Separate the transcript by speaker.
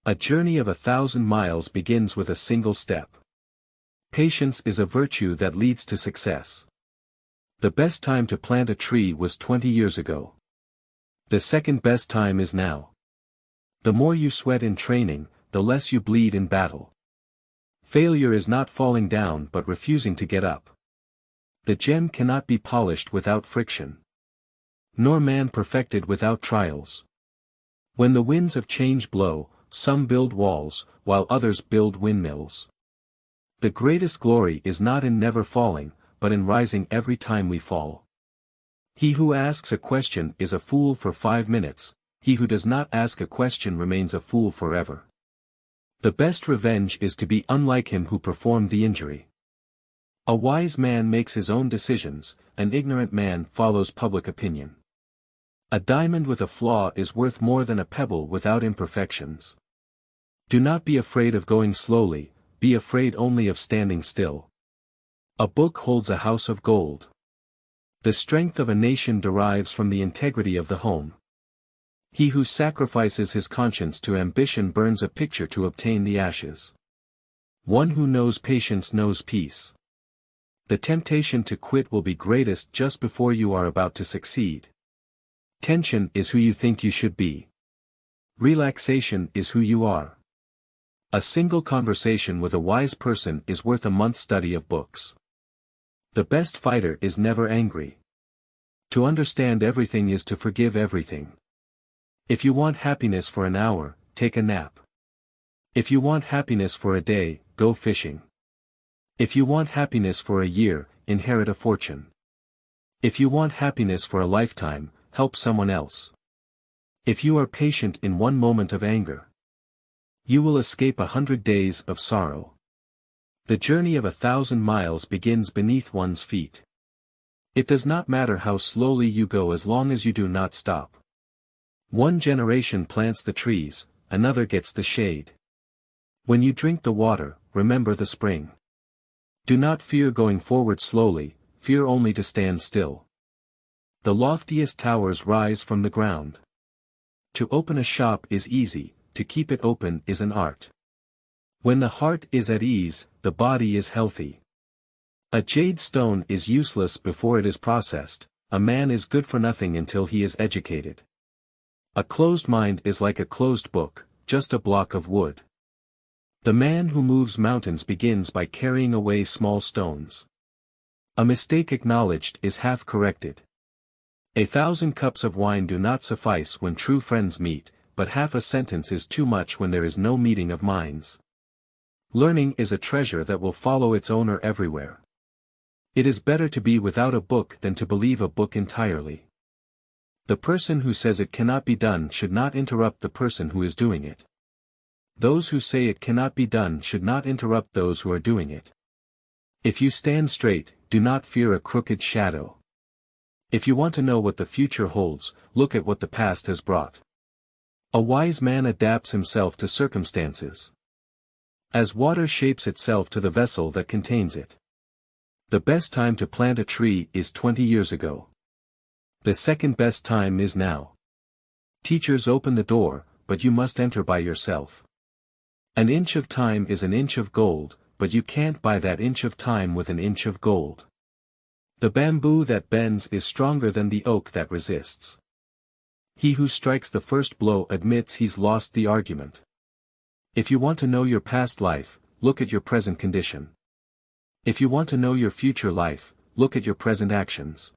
Speaker 1: A journey of 1,000 miles begins with a single step. Patience is a virtue that leads to success. The best time to plant a tree was 20 years ago. The second best time is now. The more you sweat in training, the less you bleed in battle. Failure is not falling down but refusing to get up. The gem cannot be polished without friction. Nor man perfected without trials. When the winds of change blow, some build walls, while others build windmills. The greatest glory is not in never falling, but in rising every time we fall. He who asks a question is a fool for 5 minutes, he who does not ask a question remains a fool forever. The best revenge is to be unlike him who performed the injury. A wise man makes his own decisions, an ignorant man follows public opinion. A diamond with a flaw is worth more than a pebble without imperfections. Do not be afraid of going slowly, be afraid only of standing still. A book holds a house of gold. The strength of a nation derives from the integrity of the home. He who sacrifices his conscience to ambition burns a picture to obtain the ashes. One who knows patience knows peace. The temptation to quit will be greatest just before you are about to succeed. Tension is who you think you should be. Relaxation is who you are. A single conversation with a wise person is worth a month's study of books. The best fighter is never angry. To understand everything is to forgive everything. If you want happiness for an hour, take a nap. If you want happiness for a day, go fishing. If you want happiness for a year, inherit a fortune. If you want happiness for a lifetime, help someone else. If you are patient in one moment of anger, you will escape 100 days of sorrow. The journey of 1,000 miles begins beneath one's feet. It does not matter how slowly you go as long as you do not stop. One generation plants the trees, another gets the shade. When you drink the water, remember the spring. Do not fear going forward slowly, fear only to stand still. The loftiest towers rise from the ground. To open a shop is easy, to keep it open is an art. When the heart is at ease, the body is healthy. A jade stone is useless before it is processed, a man is good for nothing until he is educated. A closed mind is like a closed book, just a block of wood. The man who moves mountains begins by carrying away small stones. A mistake acknowledged is half corrected. 1,000 cups of wine do not suffice when true friends meet, but half a sentence is too much when there is no meeting of minds. Learning is a treasure that will follow its owner everywhere. It is better to be without a book than to believe a book entirely. The person who says it cannot be done should not interrupt the person who is doing it. Those who say it cannot be done should not interrupt those who are doing it. If you stand straight, do not fear a crooked shadow. If you want to know what the future holds, look at what the past has brought. A wise man adapts himself to circumstances. As water shapes itself to the vessel that contains it. The best time to plant a tree is 20 years ago. The second best time is now. Teachers open the door, but you must enter by yourself. An inch of time is an inch of gold, but you can't buy that inch of time with an inch of gold. The bamboo that bends is stronger than the oak that resists. He who strikes the first blow admits he's lost the argument. If you want to know your past life, look at your present condition. If you want to know your future life, look at your present actions.